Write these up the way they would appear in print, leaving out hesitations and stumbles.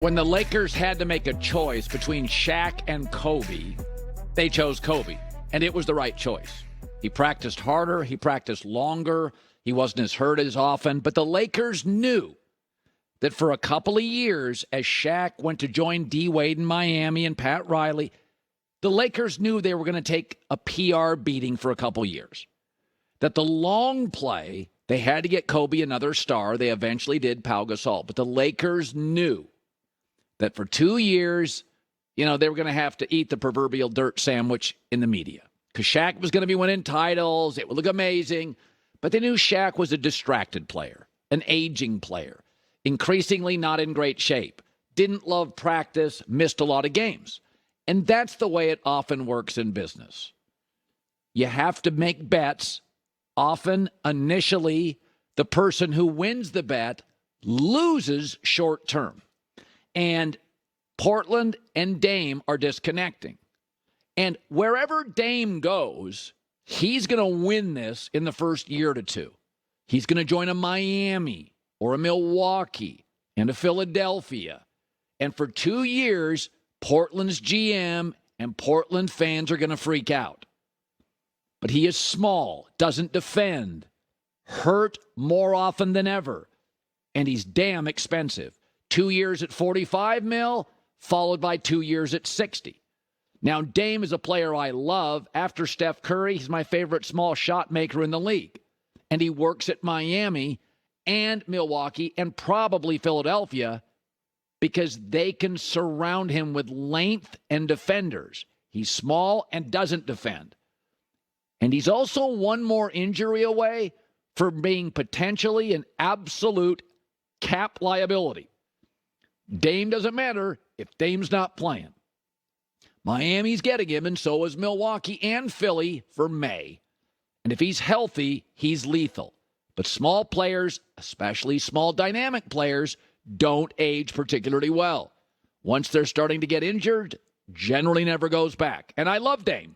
When the Lakers had to make a choice between Shaq and Kobe, they chose Kobe, and it was the right choice. He practiced harder, he practiced longer, he wasn't as hurt as often, but the Lakers knew that for a couple of years, as Shaq went to join D. Wade in Miami and Pat Riley, the Lakers knew they were going to take a PR beating for a couple years. That the long play, they had to get Kobe another star. They eventually did, Pau Gasol. But the Lakers knew that for 2 years, they were going to have to eat the proverbial dirt sandwich in the media. Because Shaq was going to be winning titles. It would look amazing. But they knew Shaq was a distracted player, an aging player, increasingly not in great shape, didn't love practice, missed a lot of games. And that's the way it often works in business. You have to make bets. Often, initially, the person who wins the bet loses short term. And Portland and Dame are disconnecting. And wherever Dame goes, he's going to win this in the first year to two. He's going to join a Miami or a Milwaukee and a Philadelphia. And for 2 years, Portland's GM and Portland fans are going to freak out. But he is small, doesn't defend, hurt more often than ever, and he's damn expensive. 2 years at $45 million, followed by 2 years at $60 million. Now, Dame is a player I love. After Steph Curry, he's my favorite small shot maker in the league. And he works at Miami and Milwaukee and probably Philadelphia because they can surround him with length and defenders. He's small and doesn't defend. And he's also one more injury away from being potentially an absolute cap liability. Dame doesn't matter if Dame's not playing. Miami's getting him, and so is Milwaukee and Philly for May. And if he's healthy, he's lethal. But small players, especially small dynamic players, don't age particularly well. Once they're starting to get injured, generally never goes back. And I love Dame,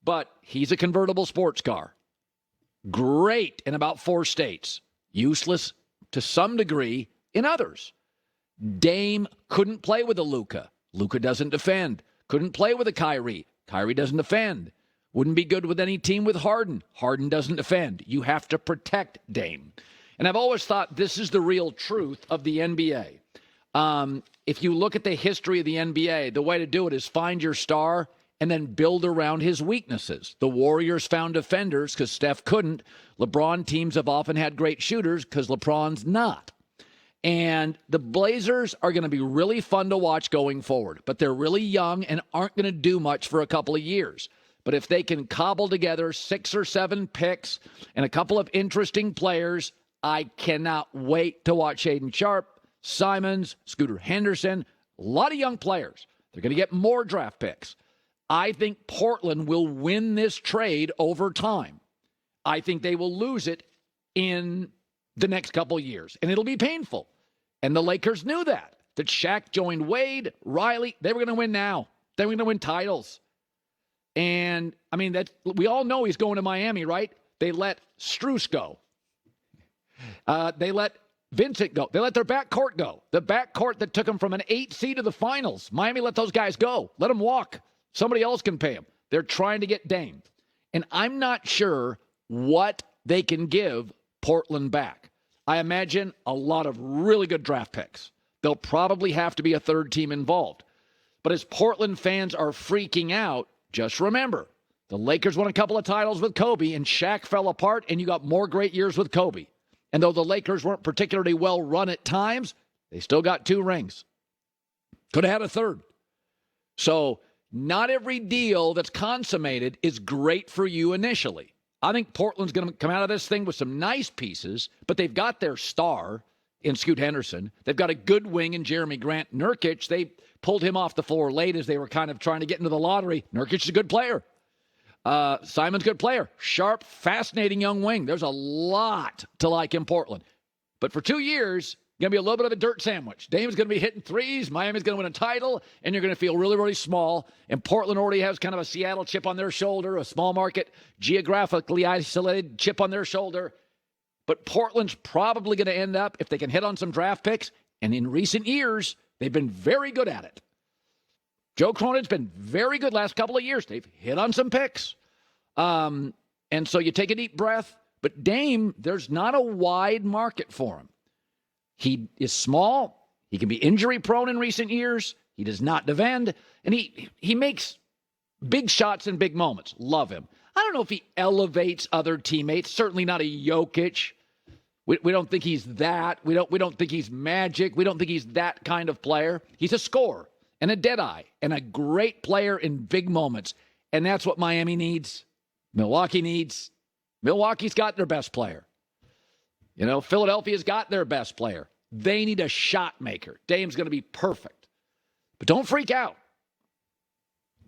but he's a convertible sports car. Great in about 4 states. Useless to some degree in others. Dame couldn't play with a Luka. Luka doesn't defend. Couldn't play with a Kyrie. Kyrie doesn't defend. Wouldn't be good with any team with Harden. Harden doesn't defend. You have to protect Dame. And I've always thought this is the real truth of the NBA. If you look at the history of the NBA, the way to do it is find your star and then build around his weaknesses. The Warriors found defenders because Steph couldn't. LeBron teams have often had great shooters because LeBron's not. And the Blazers are going to be really fun to watch going forward, but they're really young and aren't going to do much for a couple of years. But if they can cobble together 6 or 7 picks and a couple of interesting players, I cannot wait to watch Shaedon Sharpe, Simons, Scooter Henderson, a lot of young players. They're going to get more draft picks. I think Portland will win this trade over time. I think they will lose it in the next couple of years, and it'll be painful. And the Lakers knew that Shaq joined Wade, Riley. They were going to win now. They were going to win titles. And, I mean, we all know he's going to Miami, right? They let Strus go. They let Vincent go. They let their backcourt go. The backcourt that took them from an 8 seed to the finals. Miami let those guys go. Let them walk. Somebody else can pay them. They're trying to get Dame. And I'm not sure what they can give Portland back. I imagine a lot of really good draft picks. There'll probably have to be a third team involved. But as Portland fans are freaking out, just remember, the Lakers won a couple of titles with Kobe, and Shaq fell apart, and you got more great years with Kobe. And though the Lakers weren't particularly well run at times, they still got 2 rings. Could have had a third. So not every deal that's consummated is great for you initially. I think Portland's going to come out of this thing with some nice pieces, but they've got their star in Scoot Henderson. They've got a good wing in Jeremy Grant. Nurkic, they pulled him off the floor late as they were kind of trying to get into the lottery. Nurkic is a good player. Simon's a good player. Sharp, fascinating young wing. There's a lot to like in Portland. But for 2 years, going to be a little bit of a dirt sandwich. Dame's going to be hitting threes. Miami's going to win a title, and you're going to feel really, really small. And Portland already has kind of a Seattle chip on their shoulder, a small market, geographically isolated chip on their shoulder. But Portland's probably going to end up, if they can hit on some draft picks, and in recent years, They've been very good at it. Joe Cronin's been very good last couple of years. They've hit on some picks. And so you take a deep breath. But Dame, there's not a wide market for him. He is small. He can be injury-prone in recent years. He does not defend. And he makes big shots in big moments. Love him. I don't know if he elevates other teammates. Certainly not a Jokic. We don't think he's that. We don't think he's Magic. We don't think he's that kind of player. He's a scorer and a deadeye and a great player in big moments. And that's what Miami needs. Milwaukee needs. Milwaukee's got their best player. Philadelphia's got their best player. They need a shot maker. Dame's going to be perfect. But don't freak out.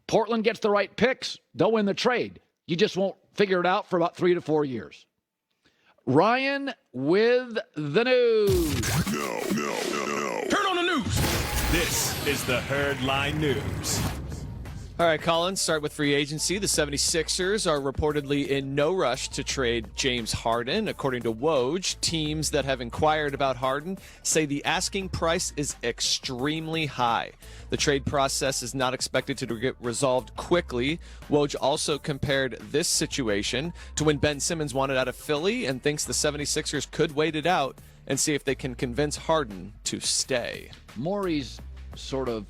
Portland gets the right picks. They'll win the trade. You just won't figure it out for about 3 to 4 years. Ryan with the news. No. Turn on the news. This is the Herd Line News. All right, Colin, start with free agency. The 76ers are reportedly in no rush to trade James Harden. According to Woj, teams that have inquired about Harden say the asking price is extremely high. The trade process is not expected to get resolved quickly. Woj also compared this situation to when Ben Simmons wanted out of Philly and thinks the 76ers could wait it out and see if they can convince Harden to stay. Maury's sort of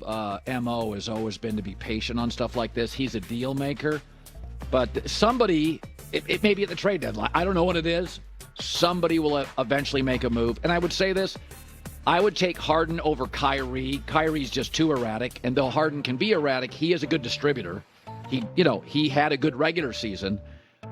MO has always been to be patient on stuff like this. He's a deal maker. But somebody, it may be at the trade deadline. I don't know what it is. Somebody will eventually make a move. And I would say this. I would take Harden over Kyrie. Kyrie's just too erratic. And though Harden can be erratic, he is a good distributor. He had a good regular season.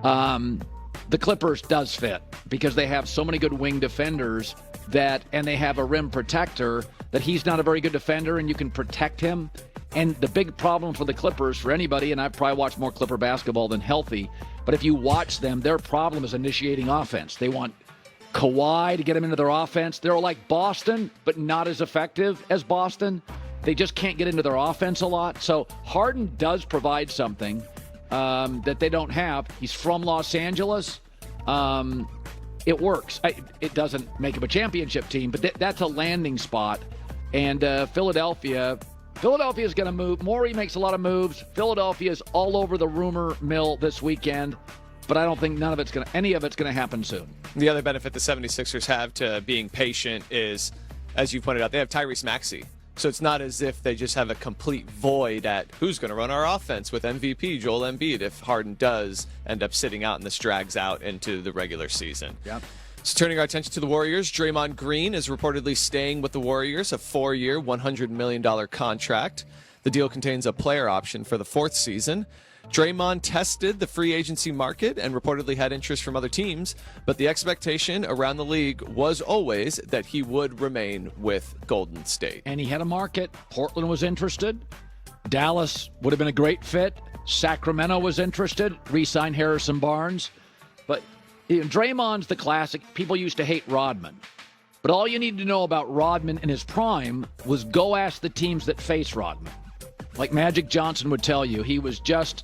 The Clippers does fit because they have so many good wing defenders and they have a rim protector that he's not a very good defender and you can protect him. And the big problem for the Clippers, for anybody, and I've probably watched more Clipper basketball than healthy, but if you watch them, their problem is initiating offense. They want Kawhi to get them into their offense. They're like Boston, but not as effective as Boston. They just can't get into their offense a lot. So Harden does provide something that they don't have. He's from Los Angeles. It works. It doesn't make him a championship team, but that's a landing spot. And Philadelphia's going to move. Morey makes a lot of moves. Philadelphia's all over the rumor mill this weekend, but I don't think any of it's going to happen soon. The other benefit the 76ers have to being patient is, as you pointed out, they have Tyrese Maxey. So it's not as if they just have a complete void at who's going to run our offense with MVP Joel Embiid if Harden does end up sitting out and this drags out into the regular season. Yep. So turning our attention to the Warriors, Draymond Green is reportedly staying with the Warriors, a 4-year, $100 million contract. The deal contains a player option for the 4th season. Draymond tested the free agency market and reportedly had interest from other teams, but the expectation around the league was always that he would remain with Golden State. And he had a market. Portland was interested. Dallas would have been a great fit. Sacramento was interested. Re-signed Harrison Barnes. But Draymond's the classic. People used to hate Rodman. But all you need to know about Rodman in his prime was go ask the teams that face Rodman. Like Magic Johnson would tell you, he was just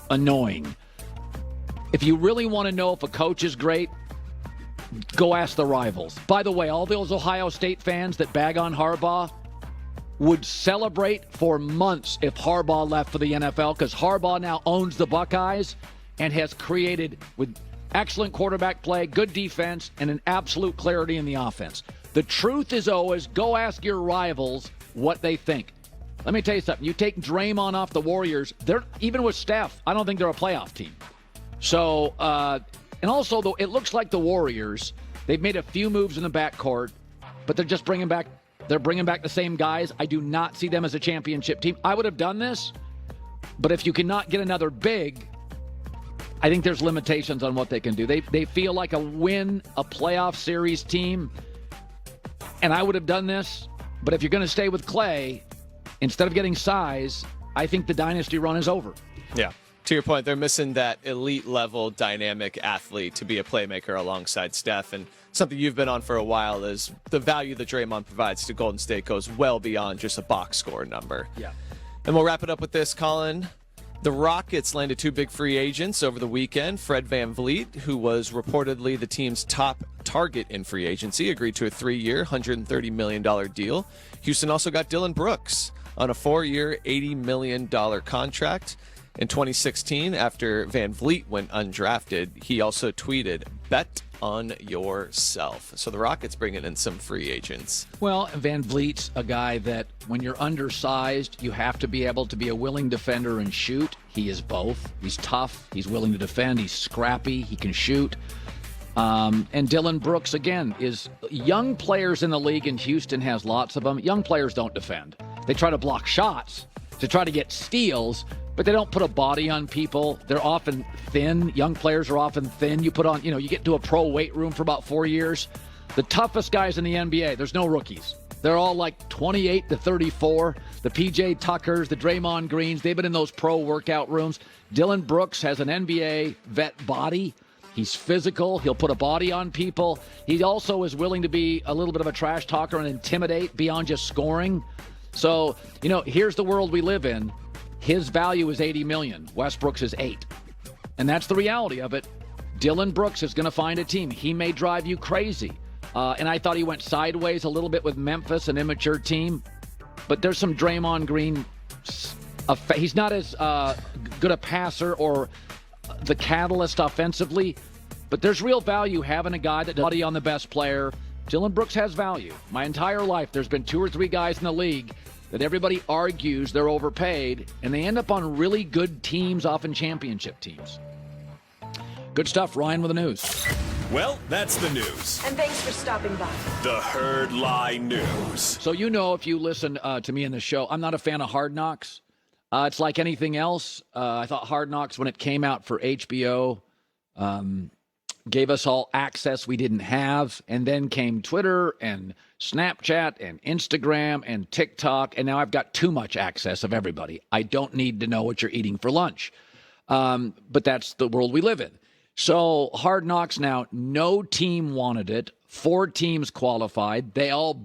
annoying. If you really want to know if a coach is great, go ask the rivals. By the way, all those Ohio State fans that bag on Harbaugh would celebrate for months if Harbaugh left for the NFL because Harbaugh now owns the Buckeyes and has created, with excellent quarterback play, good defense, and an absolute clarity in the offense. The truth is always go ask your rivals what they think. Let me tell you something. You take Draymond off the Warriors, they're even with Steph, I don't think they're a playoff team. So, and also, though, it looks like the Warriors, they've made a few moves in the backcourt, but they're just bringing back the same guys. I do not see them as a championship team. I would have done this, but if you cannot get another big, I think there's limitations on what they can do. They feel like a playoff series team, and I would have done this, but if you're going to stay with Clay, instead of getting size, I think the dynasty run is over. Yeah. To your point, they're missing that elite-level dynamic athlete to be a playmaker alongside Steph. And something you've been on for a while is the value that Draymond provides to Golden State goes well beyond just a box score number. Yeah. And we'll wrap it up with this, Colin. The Rockets landed 2 big free agents over the weekend. Fred VanVleet, who was reportedly the team's top target in free agency, agreed to a 3-year, $130 million deal. Houston also got Dillon Brooks on a 4-year, $80 million contract. In 2016, after Van Vliet went undrafted, he also tweeted, "Bet on yourself." So the Rockets bringing in some free agents. Well, Van Vliet's a guy that when you're undersized, you have to be able to be a willing defender and shoot. He is both. He's tough. He's willing to defend. He's scrappy. He can shoot. And Dillon Brooks, again, is young players in the league, and Houston has lots of them. Young players don't defend. They try to block shots to try to get steals, but they don't put a body on people. They're often thin. Young players are often thin. You put on, you get to a pro weight room for about 4 years. The toughest guys in the NBA, there's no rookies. They're all like 28 to 34. The PJ Tuckers, the Draymond Greens, they've been in those pro workout rooms. Dillon Brooks has an NBA vet body. He's physical. He'll put a body on people. He also is willing to be a little bit of a trash talker and intimidate beyond just scoring. So, here's the world we live in. His value is $80 million. Westbrook's is $8 million. And that's the reality of it. Dillon Brooks is going to find a team. He may drive you crazy. And I thought he went sideways a little bit with Memphis, an immature team. But there's some Draymond Green. He's not as good a passer or the catalyst offensively. But there's real value having a guy that does body on the best player. Dillon Brooks has value. My entire life, there's been 2 or 3 guys in the league that everybody argues they're overpaid, and they end up on really good teams, often championship teams. Good stuff. Ryan with the news. Well, that's the news. And thanks for stopping by. The Herd Lie News. So if you listen to me in the show, I'm not a fan of Hard Knocks. It's like anything else. I thought Hard Knocks, when it came out for HBO, gave us all access we didn't have. And then came Twitter and Snapchat and Instagram and TikTok. And now I've got too much access of everybody. I don't need to know what you're eating for lunch. But that's the world we live in. So Hard Knocks now, no team wanted it. 4 teams qualified. They all